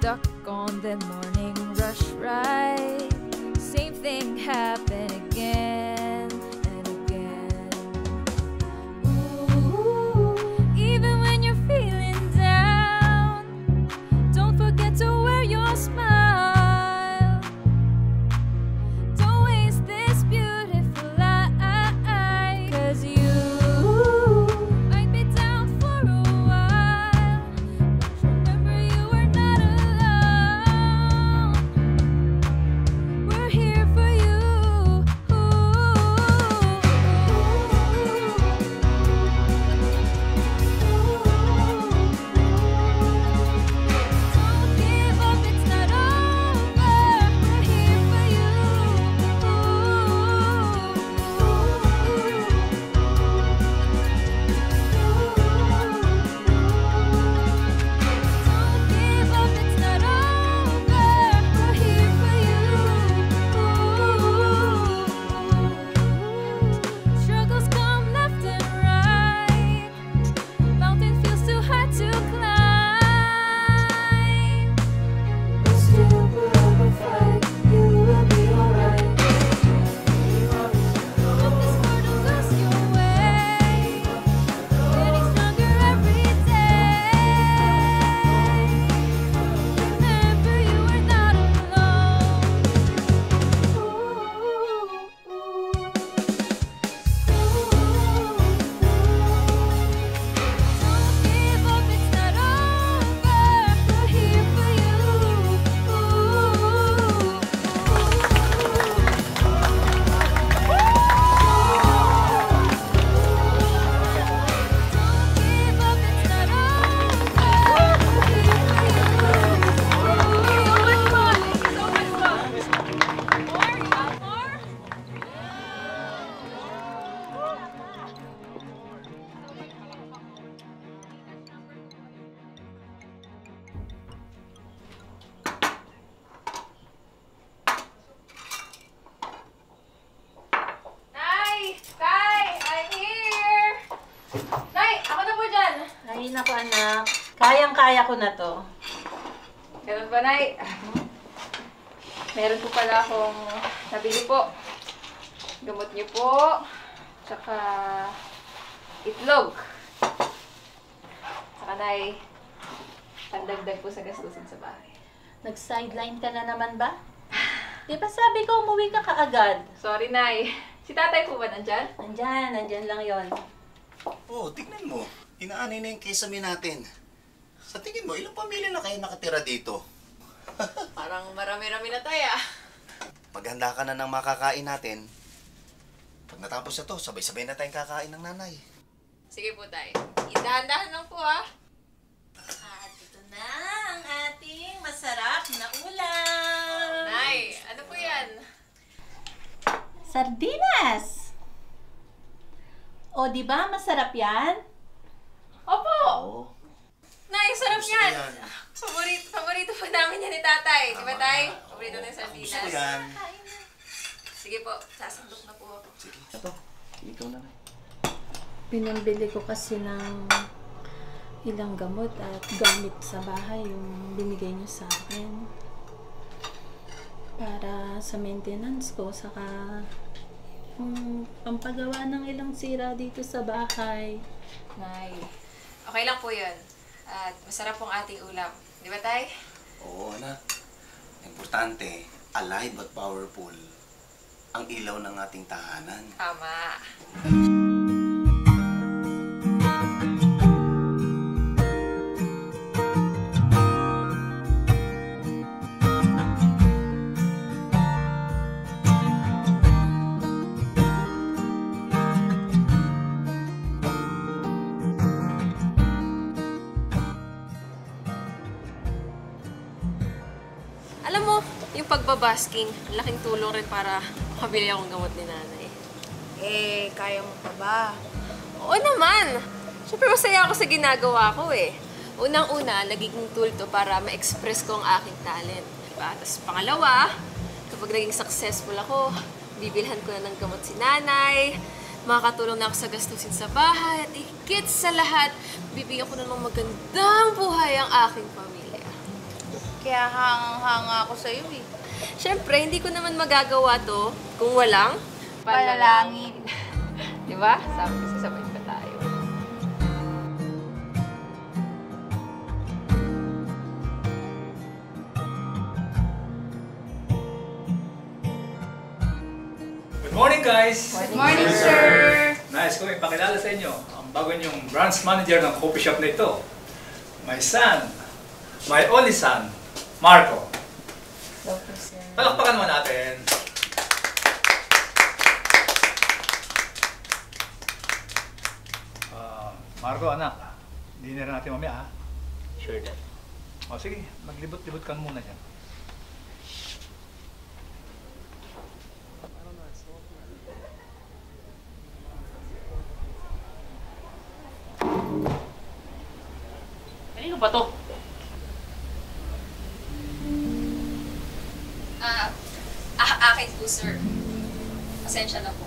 stuck on the morning rush ride. Same thing happened again and again. Ooh, even when you're feeling down, don't forget to wear your smile. Don't waste this beautiful life, 'cause you might be down for a while, but remember you are not alone. We're here for you. Don't give up, it's not over. We're here for you. Don't give up, it's not over. We're here for you. Struggles come left and right. Mountain feels too hard to climb. But still forever fight. You will be alright. Hope this hurdle goes your way. Getting stronger every day. Remember you are not alone. Don't give up, it's not over. We're here for you. Don't give up, it's not over. We're here for you. So much fun! So much fun! More? You want more? Nay! Tay! I'm here! Nay! Ako na po dyan! Ay, naku anak. Kayang-kaya ko na to. Ganun ba, Nay? Meron po pala akong nabili po. Gamot niyo po. Tsaka itlog. Tsaka, Nay, pandagdag po sa gastusin sa bahay. Nag-sideline ka na naman ba? Di ba sabi ko umuwi ka kaagad? Sorry, Nay. Si tatay po ba nandyan? Nandyan lang yon. Oh, tignan mo. Inaanay na yung kesame natin. Sa tingin mo, ilang pamilya na kayo nakatira dito? Parang marami-rami na tayo, ah. Maghanda ka na ng makakain natin. Pag natapos na to, sabay-sabay na tayong kakain ng nanay. Sige po, Tay. Dahan-dahan lang po, ah. At ito na ang ating masarap na ulam. Nay, ano po yan? Sardinas! O, di ba masarap yan? Opo! Oo. Nay, sarap Gusto yan! ko yan. Paborito po namin yan ni tatay. Di ba, Tay? Tama. Paborito na yung Gusto ko sardinas. yan. Sige po, sasandok na po ako. Sige. Ito. Ikaw na. Pinambili ko kasi ng ilang gamot at gamit sa bahay yung binigay niyo sa akin. Para sa maintenance ko, saka pampagawa ng ilang sira dito sa bahay. Nay, okay lang po yun. At masarap pong ating ulam. Di ba, Tay? Oo, anak. Importante, alive at powerful ang ilaw ng ating tahanan. Tama. Alam mo, yung pagbabasking, laking tulong rin para makabili akong gamot ni nanay. Eh, kaya mo pa ba? Oo naman! Siyempre masaya ako sa ginagawa ko eh. Unang-una, nagiging tool to para ma-express ko ang aking talent. Diba? Tapos pangalawa, kapag naging successful ako, bibilhan ko na ng gamot si nanay, makakatulong na ako sa gastusin sa bahay, at higit sa lahat, bibigyan ko na ng magandang buhay ang aking pamilya. Kaya hangang-hanga ako sa'yo eh. Siyempre, hindi ko naman magagawa to kung walang Palalangin. Di ba? Sabi ko, sasabay pa tayo. Good morning, guys! Good morning, sir! Nice kong ipakilala sa inyo ang bago niyong branch manager ng coffee shop na ito. My son, my only son, Marco. Hello po, sir. Palakpakan mo natin. Marco, anak, dinner natin mamaya, ha? Sure, Dad. O sige, maglibot-libot ka muna dyan. Kanino ba to? Akin po, sir. Pasensya na po.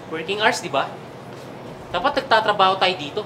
Working hours, di ba? Dapat nagtatrabaho tayo dito.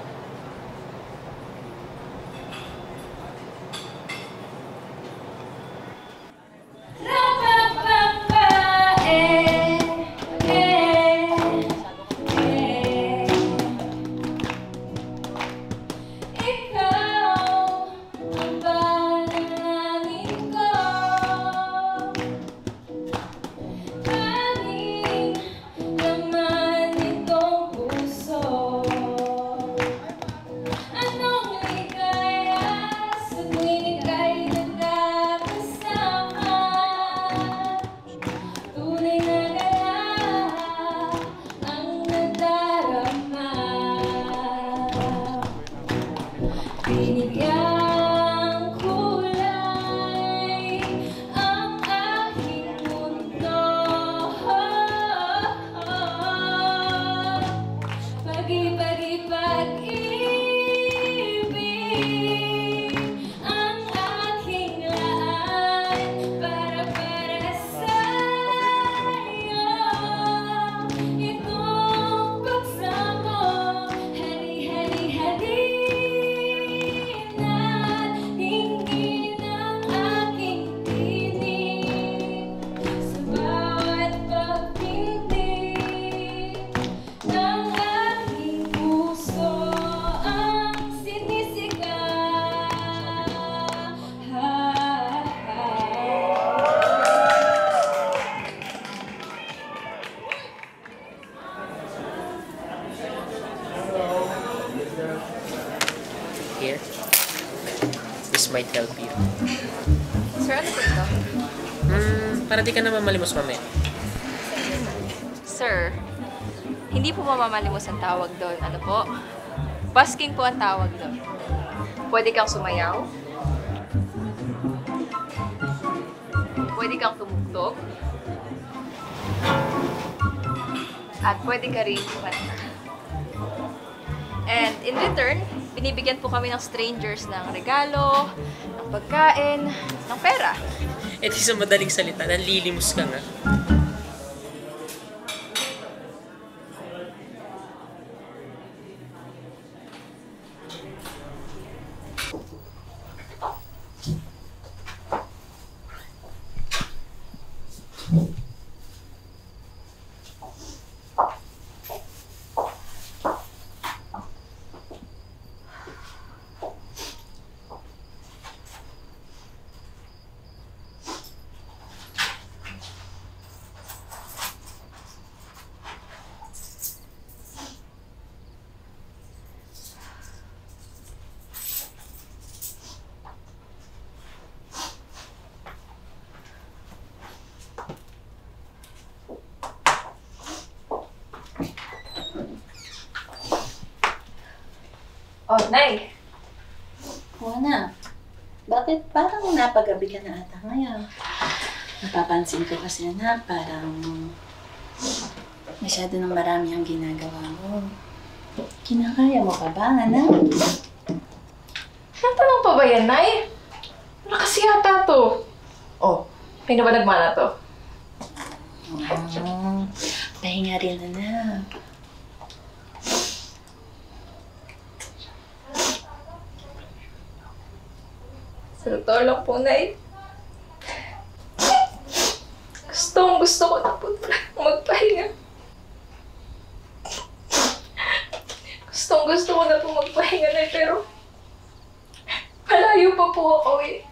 Binigyang kulay ang aking mundo. Pag-ibig ang aking laan para sa'yo. Itong pagsamo, hali-hali-hali. Here. This might help you. Sir, ano po ito? Para di ka na mamalimos mamaya. Sir, hindi po mamamalimos ang tawag doon. Ano po? Busking po ang tawag doon. Pwede kang sumayaw. Pwede kang tumugtog. At pwede ka rin kumanta. And in return, binibigyan po kami ng strangers ng regalo, ng pagkain, ng pera. Eh di sa madaling salita, nanlilimos ka nga. Nay! Juana, bakit parang napagabi ka na ata ngayon? Napapansin ko kasi na parang masyado nang marami ang ginagawa mo. Kinakaya mo pa ba, anak? Natanong pa ba yan, Nay? Wala kasi yata to. Oh, kayo na ba nagmana to? Pahinga rin, anak. Sa totoo lang po, Nay. Gusto ko na po magpahinga. Gusto ko na po magpahinga, Nay, pero malayo pa po ako eh.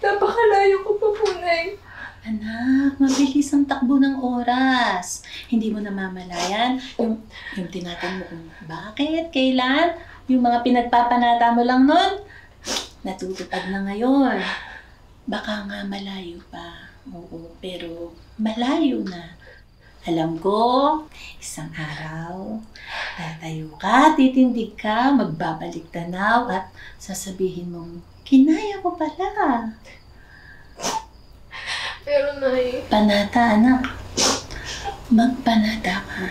Napakalayo ko pa po, Nay. Anak, mabilis ang takbo ng oras. Hindi mo namamalayan yung tinatanong mo kung bakit, kailan, yung mga pinagpapanata mo lang nun, natutupad na ngayon. Baka nga malayo pa. Oo, pero malayo na. Alam ko, isang araw, tatayo ka, titindig ka, magbabalik tanaw at sasabihin mong, kinaya ko pala. Pero, Nay... Panata, anak. Magpanata ka.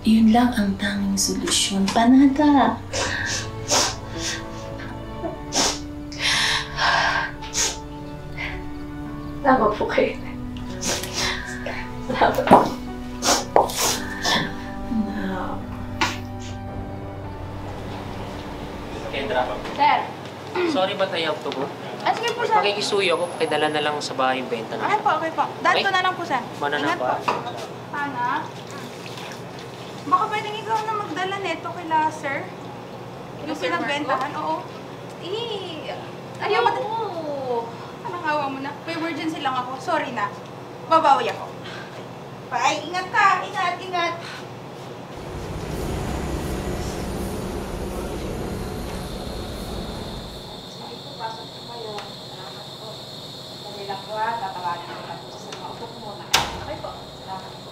Yun lang ang tanging solusyon. Panata. Tama po kayo. Salamat po. Kendra, Sir. sorry ba tayo to go? Sige po, sir. Makikisuyo ako, pakidala na lang sa bahay yung benta na. Okay po. Dahil ko na lang po, sir. Mana na Ingat ba? po. Anak? Baka pwedeng ikaw na magdala neto kila sir? Yung Sir pinagbentahan? Oo. Ayoko! Anong awa mo na? May emergency lang ako. Sorry na. Babawi ako. Bye! Ingat ka! Ingat! Sige po, pasok po kayo. Salamat po. Dali lang po ha. Tatawagin ko lang po sa mga upo ko muna. Okay po. Salamat po.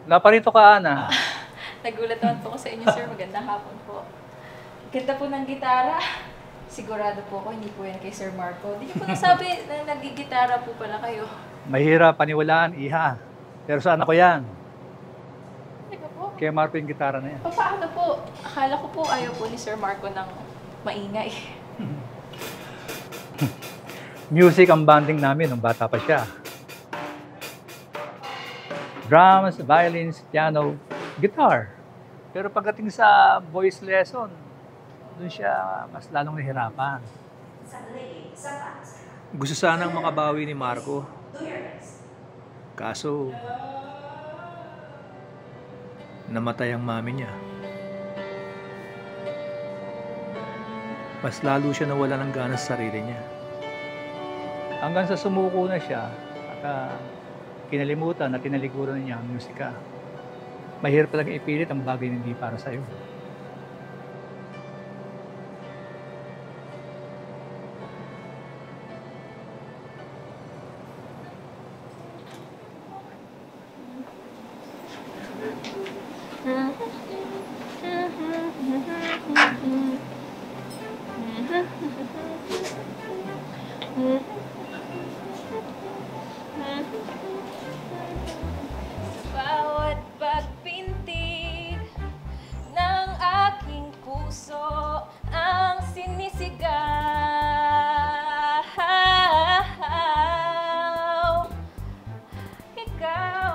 Naparito ka, Ana. Nagulat naman po ako sa inyo, sir. Magandang hapon po. Ganda po ng gitara. Sigurado po ako, hindi po yan kay Sir Marco. Di niyo po nasabi na nagigitara po pala kayo. Mahirap paniwalaan, iha. Pero saan ako yan? Teka po, Kaya Marco yung gitara na yan. paano po? Akala ko po ayaw po ni Sir Marco ng maingay. Music ang banding namin nung bata pa siya. Drums, violins, piano, guitar. Pero pagdating sa voice lesson, doon siya mas lalong nahirapan. Gusto sanang makabawi ni Marco. Kaso, namatay ang mami niya. Mas lalo siya nawala ng gana sa sarili niya. Hanggang sa sumuko na siya at kinalimutan at tinalikuran niya ang musika. Mahirap talaga ipilit ang bagay na hindi para sa'yo. Bawat pagpintig ng aking puso ang sinisigaw. Ikaw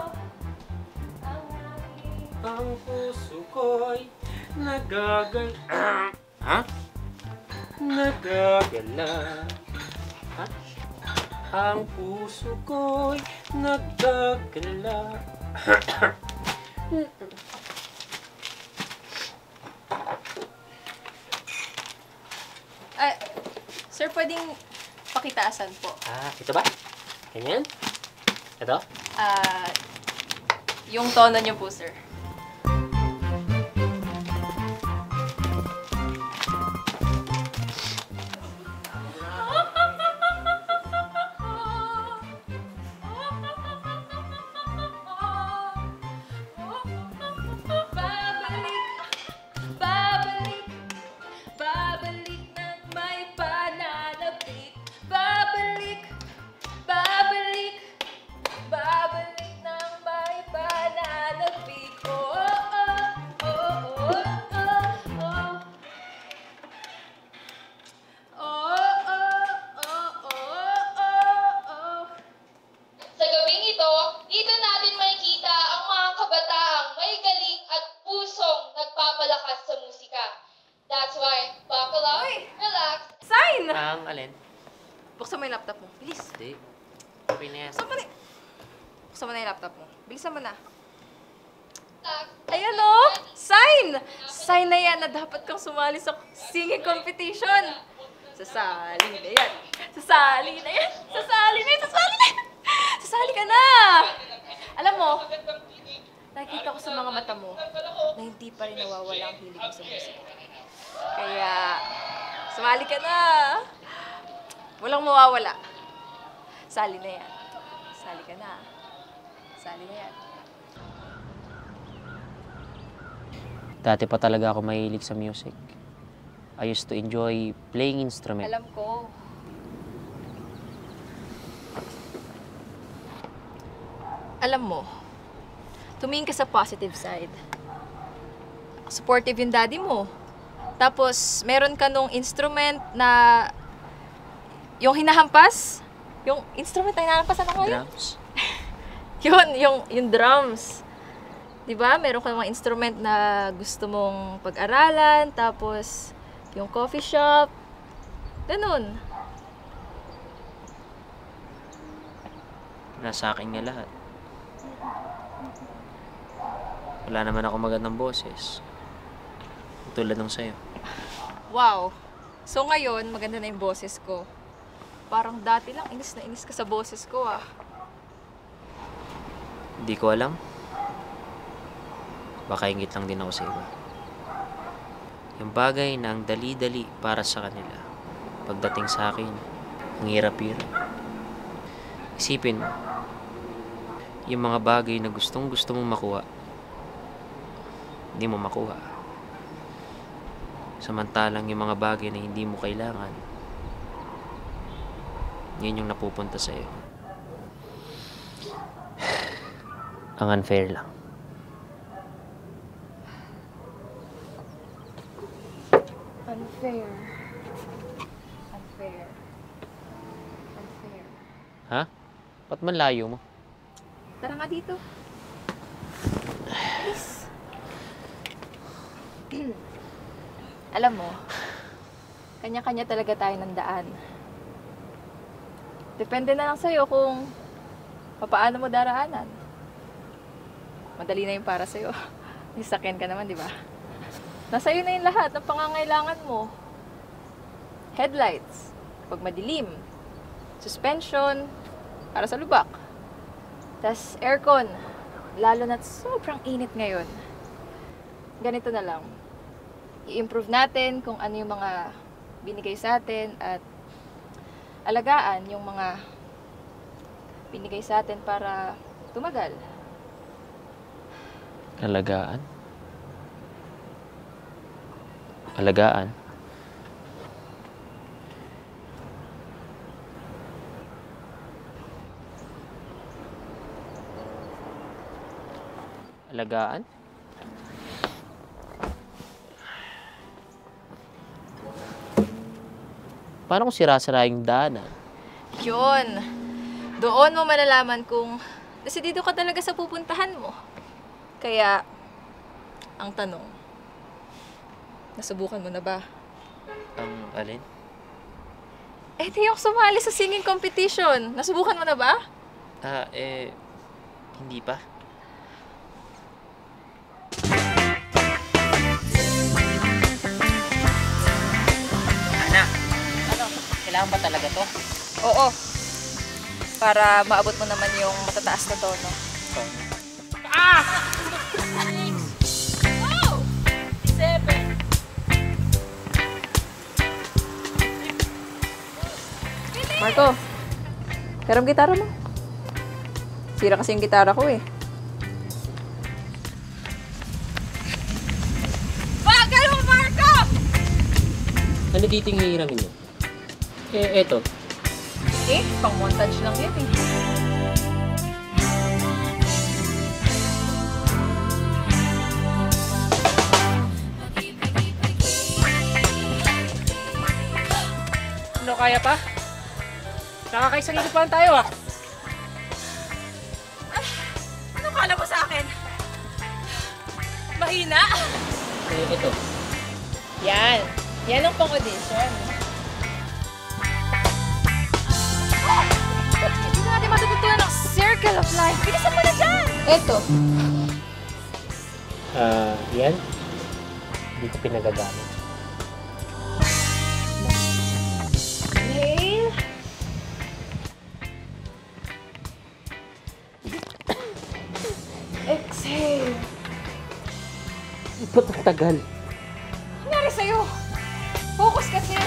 ang aking... Ang puso ko'y Ha? Nagagala. Ha? Ang puso ko'y nagagala. Sir, pwedeng pakitaasan po. Ito ba? Ganyan? Ito? Yung tono niyo po, sir. Babalik nang may pananabik. Babalik nang may pananabik. Oh, oh, oh, oh, oh, oh. Sa gabing ito, dito natin makikita ang mga kabataang may galing at pusong nagpapalakas sa musika. That's why, buckle up, relax, Sign! Ang alin? Buksan mo yung laptop mo. Bilis. Hindi. Okay na yan. Buksan mo na yung laptop mo. Bilisan mo na. relax. Ayan o! Sign! Sign na yan na dapat kang sumali sa singing competition. Sasali na yan. Sasali na yan. Sasali na yan. Sasali na yan. Sasali ka na! Alam mo, nakikita ko sa mga mata mo na hindi pa rin nawawala ang hilig mo sa musika. Kaya, sumali ka na! Walang mawawala. Sali na yan. Sali ka na. Sali na yan. Dati pa talaga ako mahilig sa music. I used to enjoy playing instrument. Alam ko. Alam mo, tumingin ka sa positive side. Supportive yung daddy mo. Tapos, meron ka nung instrument na yung hinahampas. Yung instrument na hinahampas, ano nga yun? Drums. Yung drums. Diba? Meron ka mga instrument na gusto mong pag-aralan. Tapos, yung coffee shop. Ganun. Nasa akin nga lahat. Wala naman ako magandang boses. Tulad ng sa'yo. Wow. So ngayon, maganda na yung boses ko. Parang dati lang, inis na inis ka sa boses ko ah. Hindi ko alam. Baka ingit lang din ako sa iba. Yung bagay na ang dali-dali para sa kanila. Pagdating sa akin, ang hirap-hirap. Isipin mo, yung mga bagay na gustong-gusto mong makuha, hindi mo makuha. Samantalang yung mga bagay na hindi mo kailangan, yun yung napupunta sa'yo. Ang unfair lang. Unfair. Unfair. Unfair. Ha? Ba't man layo mo? Tara nga dito. Please. Alam mo, kanya-kanya talaga tayo ng daan. Depende na lang sa'yo kung paano mo daraanan. Madali na yung para sa'yo. May sakyan ka naman, di ba? Nasa'yo na yung lahat ng pangangailangan mo. Headlights, pag madilim. Suspension, para sa lubak. Tas aircon, lalo na't sobrang init ngayon. Ganito na lang. I-improve natin kung ano yung mga binigay sa atin at alagaan yung mga binigay sa atin para tumagal. Alagaan? Alagaan? Alagaan? Paano kung sira-sira yung daanan? Yun. Doon mo malalaman kung desidido ka talaga sa pupuntahan mo. Kaya, ang tanong, nasubukan mo na ba? Ang alin? Eh, di ako sumali sa singing competition. Nasubukan mo na ba? Hindi pa. Ana, ano? Kailangan ba talaga to? Oo. para maabot mo naman yung matataas na tono. Marco, karam gitara mo. Sira kasi yung gitara ko eh. Bagal mo, Marco! Ano dito yung hihiramin niyo? Eto. Pang montage lang yan eh. Ano, kaya pa? Nakakaisang ikot pa lang tayo ah. Ano kala mo sa akin? Mahina? Ito. Yan. Yan ang pang-audition. Hindi na natin matututunan ng circle of life. Bilisan mo na dyan! Eto. Yan. Hindi ko pinagagamit. Inhale. Exhale. Ba't ang tagal? Ano nangyari sa'yo? Focus kasi.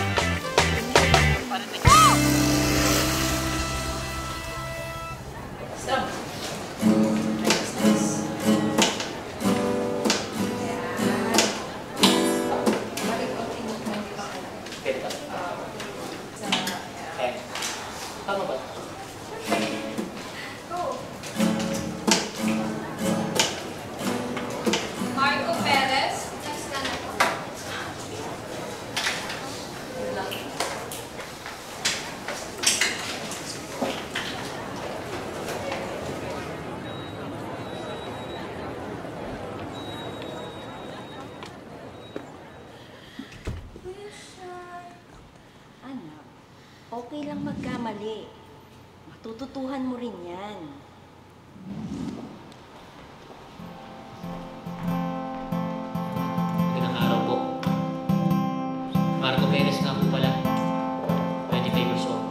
Tama ba? Marco Perez. Next ka na. Anak, okay lang magkamali. Matututuhan mo rin yan. Magandang araw po. Marco Perez nga po pala. 25 years old.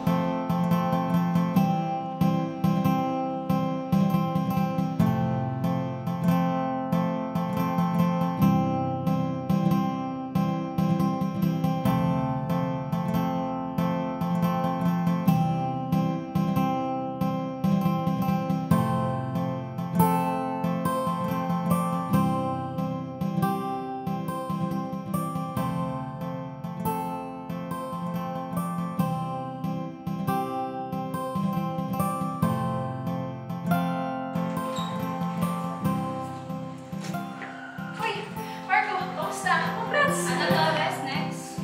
Uy, Marco, kamusta? Congrats! Ano Torres, next?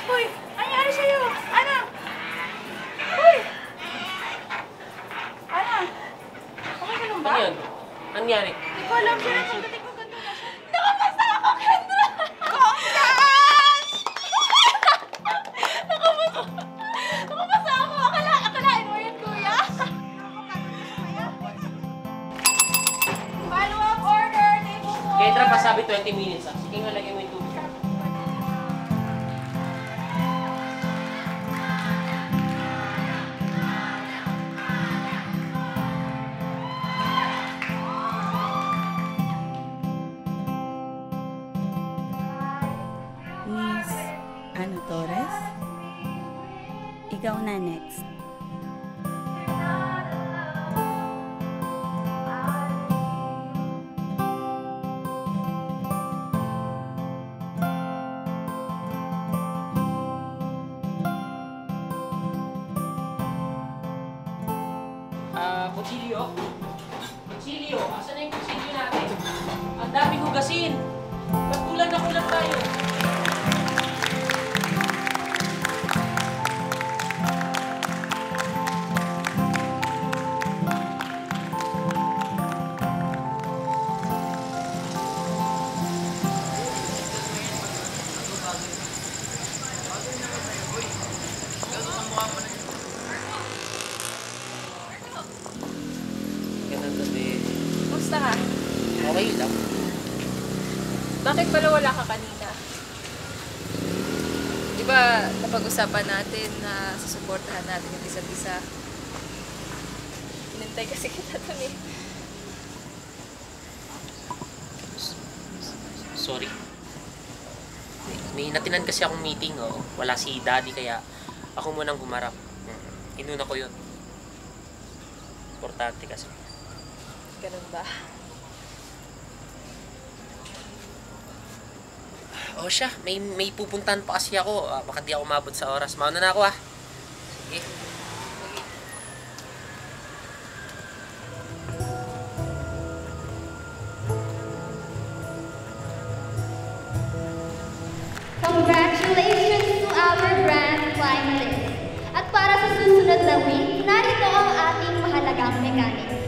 Uy, nangyari sa'yo? Ano? Uy! Ano? Okay ka lang ba? Ano yan? Ano nangyari? Hindi ko alam siya. Pagdating ko ganito na siya. Nakapasa ako, Kendra! Congrats! Nakapasa ako. Akalain mo yun, kuya. Follow-up order. Table 4. Kendra, pasabi 20 minutes ah. Sige nga, lagyan mo yung tubig. Miss Ana Torres? Ikaw na next. Kutsilyo? Kutsilyo? Asan na yung kutsilyo natin? Ang daming hugasin! Ba't kulang na kulang tayo? Di ba, napag-usapan natin na susuportahan natin yung isa't isa. Hinintay kasi kita dun eh. Sorry. May natinan kasi akong meeting, oh. Wala si Daddy, kaya ako munang humarap. Inuna ko yun. Importante kasi. Ganun ba? Oh siya, may pupuntahan pa kasi ako. Baka di ako umabot sa oras. Mauna na ako Sige. Congratulations to our grand finalists! At para sa susunod na week, narito ang ating mahalagang mechanics.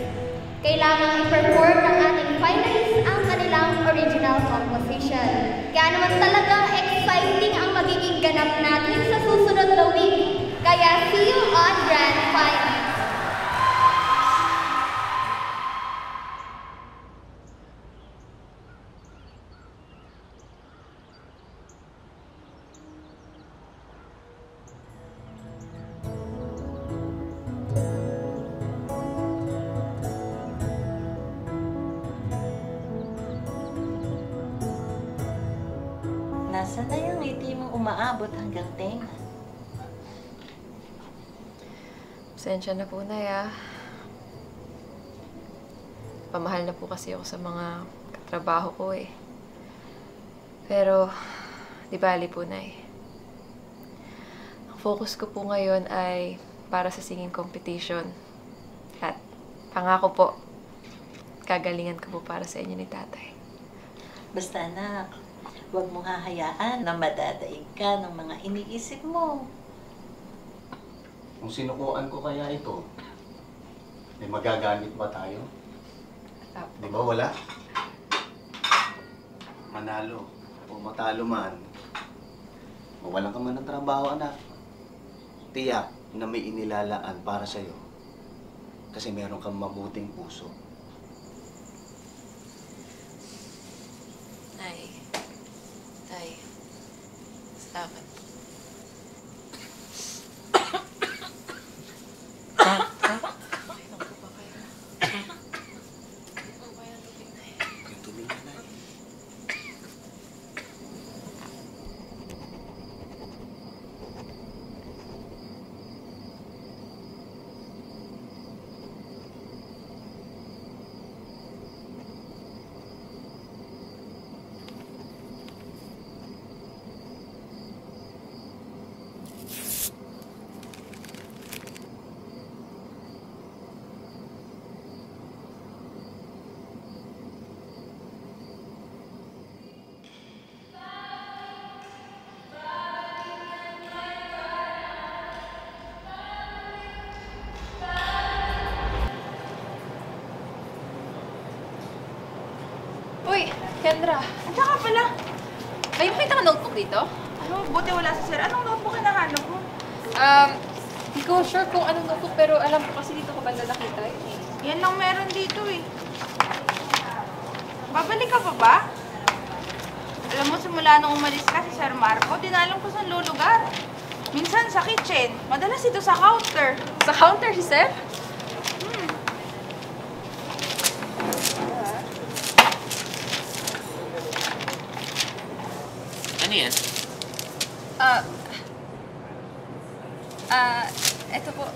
Kailangang i-perform ng ating finalists ang kanilang original composition. Kaya naman talagang exciting ang magiging ganap natin sa susunod na week. Kaya see you on Grand Finals! Nasaan na yung ngiti mong umaabot hanggang tenga? Pasensya na po, Nay, Pamahal na po kasi ako sa mga katrabaho ko eh. Pero, di bali po, Nay. Ang focus ko po ngayon ay para sa singing competition. At pangako po, kagalingan ko po para sa inyo ni Tatay. Basta anak, huwag mong hahayaan na madadaig ka ng mga iniisip mo. Kung sinukuan ko kaya ito, may magagamit ba tayo? Di ba wala? Manalo o matalo man, mawalan ka man ng trabaho, anak. Tiyak na may inilalaan para sa'yo. Kasi meron kang mabuting puso. Nay. Tay. Salamat. Uy, Kendra. Andiyan ka pala. May makita ka notebook dito? Ano, buti wala si sir. Anong notebook ang nahanap mo? Hindi ko sure kung anong notebook, pero alam ko kasi dito ko banda nakita yun eh. Yan lang meron dito eh. Babalik ka pa ba? Alam mo, simula nung umalis ka si Sir Marco, di na alam ko saan lulugar. Minsan sa kitchen, madalas ito sa counter. Sa counter si Sir? Ano yan? Eto po.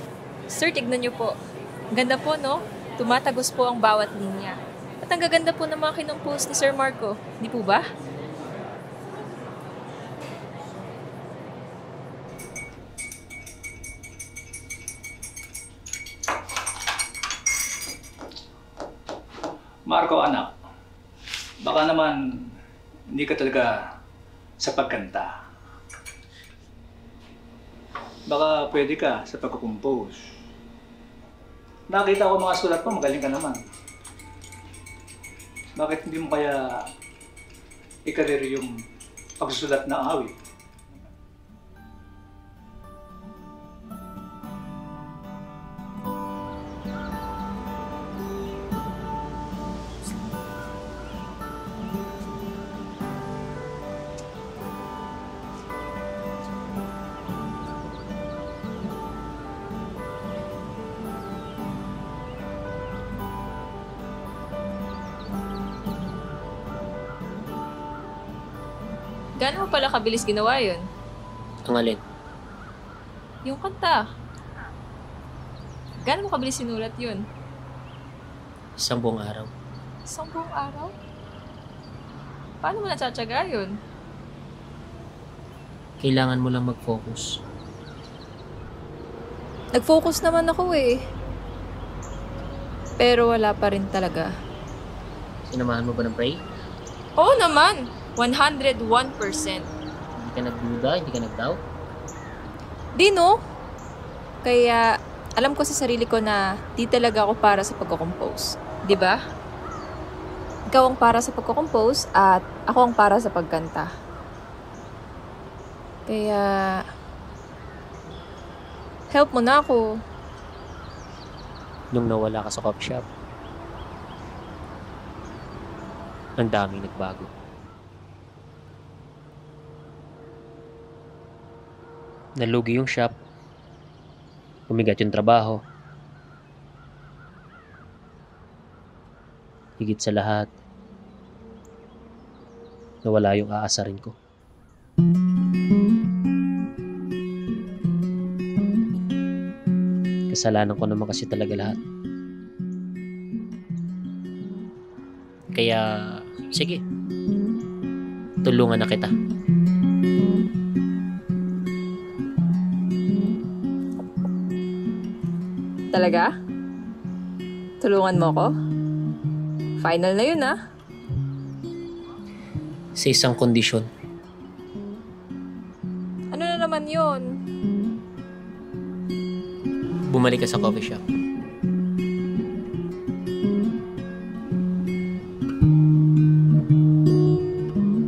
Sir, tignan niyo po. Ganda po, no? Tumatagos po ang bawat linya. At ang gaganda po ng mga kinumpose ni Sir Marco. Di po ba? Marco, anak, baka naman hindi ka talaga sa pagkanta. Baka pwede ka sa pagkukompose. Nakita ko mga sulat mo, magaling ka naman. Bakit hindi mo kaya ikarir yung pagsusulat ng awit? Gaano mo pala kabilis ginawa yun? Ang alin? Yung kanta. Gaano mo kabilis sinulat yun? Isang buong araw. Isang buong araw? Paano mo natsatsaga yun? Kailangan mo lang mag-focus. Nag-focus naman ako eh. Pero wala pa rin talaga. Sinamahan mo ba ng pray? Oo naman! 101%. Hindi ka nagduda? Hindi ka nag-doubt? Di no? Kaya alam ko sa sarili ko na di talaga ako para sa pagko-compose. Di ba? Ikaw ang para sa pagko-compose at ako ang para sa pagkanta. Kaya help mo na ako. Nung nawala ka sa coffee shop, ang daming nagbago. Nalugi yung shop. Pumigat yung trabaho. Higit sa lahat, nawala yung aasarin ko. Kasalanan ko naman kasi talaga lahat. Kaya, sige. Tulungan na kita. Talaga? Tulungan mo ko? Final na yun ah. Sa isang kondisyon. Ano na naman yun? Bumalik ka sa coffee shop.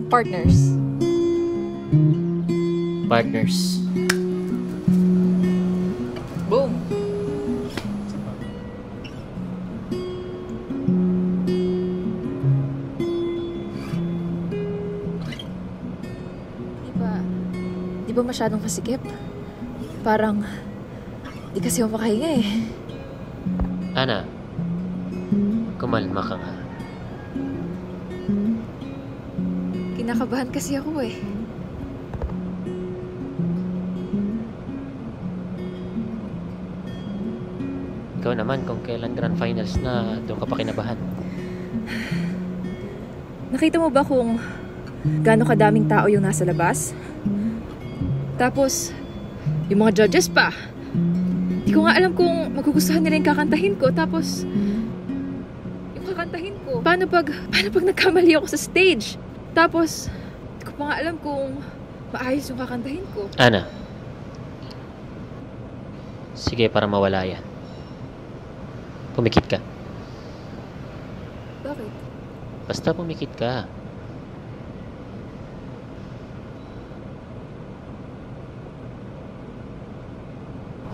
Partners. Partners. Boom. Di ba masyadong masikip? Parang di kasi ako makahinga eh. Ana, kumalma ka nga. Kinakabahan kasi ako eh. Ikaw naman, kung kailan grand finals na, doon ka pa kinabahan. Nakita mo ba kung gaano kadaming tao yung nasa labas? Tapos, yung mga judges pa. Di ko nga alam kung magugustuhan nila yung kakantahin ko. Tapos, yung kakantahin ko, paano pag nagkamali ako sa stage? Tapos, di ko pa nga alam kung maayos yung kakantahin ko. Ana, sige para mawala yan. Pumikit ka. Bakit? Basta pumikit ka.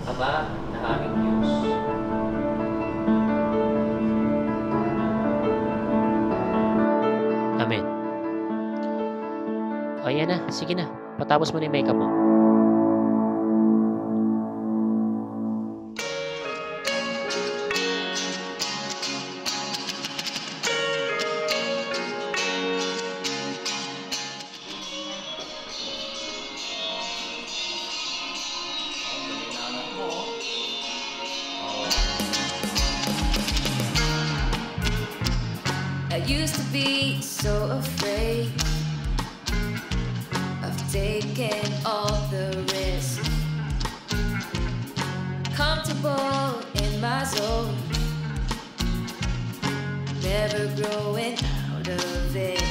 Aba, na aming Diyos. Amen. O, yan na. Sige na. Patapos mo na yung makeup mo. I used to be so afraid of taking all the risk. Comfortable in my zone, never growing out of it.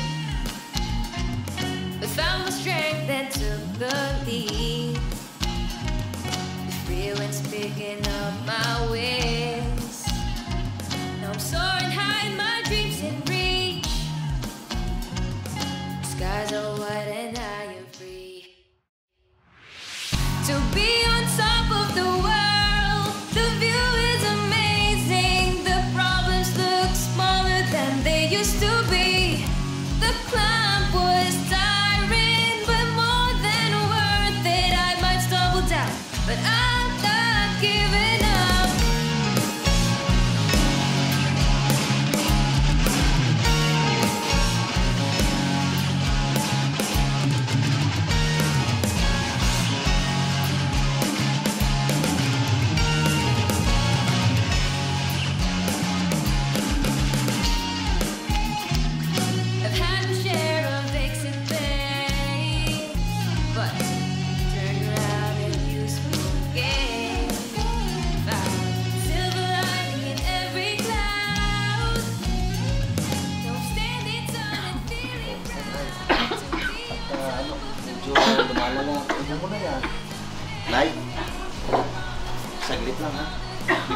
But found the strength and took the lead. The free wind's picking up my wings. Now I'm soaring high in my dreams in reach. Skies are wide and I am free. To be on top of the world, the view is amazing. The problems look smaller than they used to be. The climb was tiring, but more than worth it. I might stumble down, but I'm not giving up. medyo lumalala. Tignan mo na yan. Nay, saglit lang ha.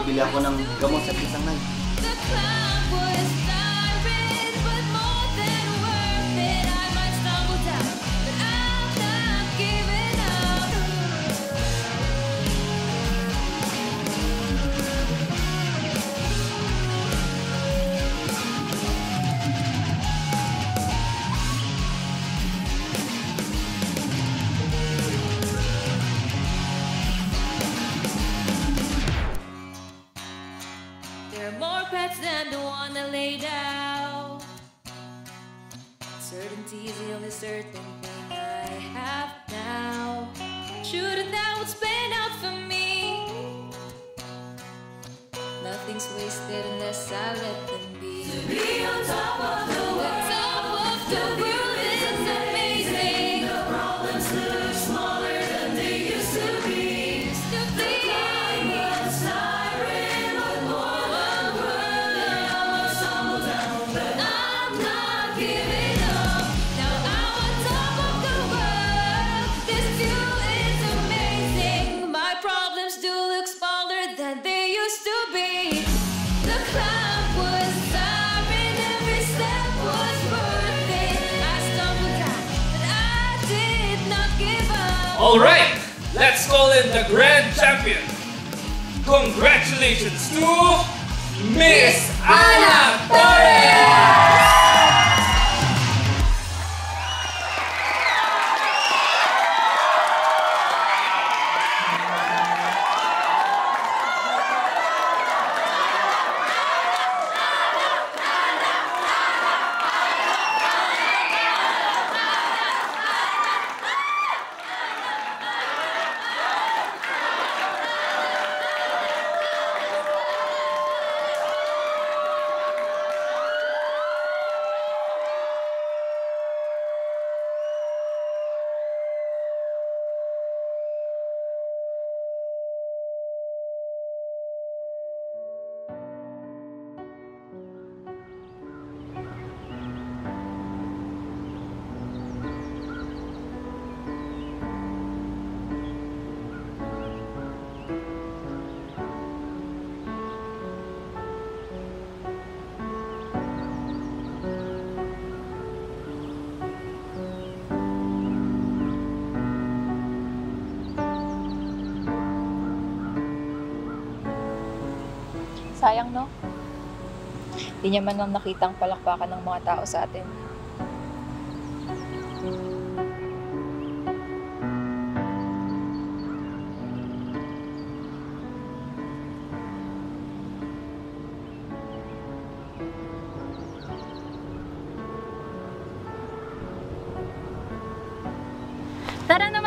Bibili ako ng gamot, saglit lang, Nay. The clock was tiring, but more than worth it. I might stumble down, but I'm not giving up. There are more pets than the one I laid out. Certainty is the only certain thing I have now. Shouldn't that would spin out for me? Nothing's wasted unless I let them be. To be on top of the world, is amazing. The problems look smaller than they used to be. The climb was siren, but more than worth. I'm stumble down, but I'm not giving up. Now I'm on top of the world. This view is amazing. My problems do look smaller than they used to be. The climb was siren, every step was worth it. I stumbled down, but I did not give up. All right, let's call in the grand champion. Congratulations to Miss Ana Torres! Sayang, no? Hindi niya man lang nakitang palakpakan ng mga tao sa atin. Tara na,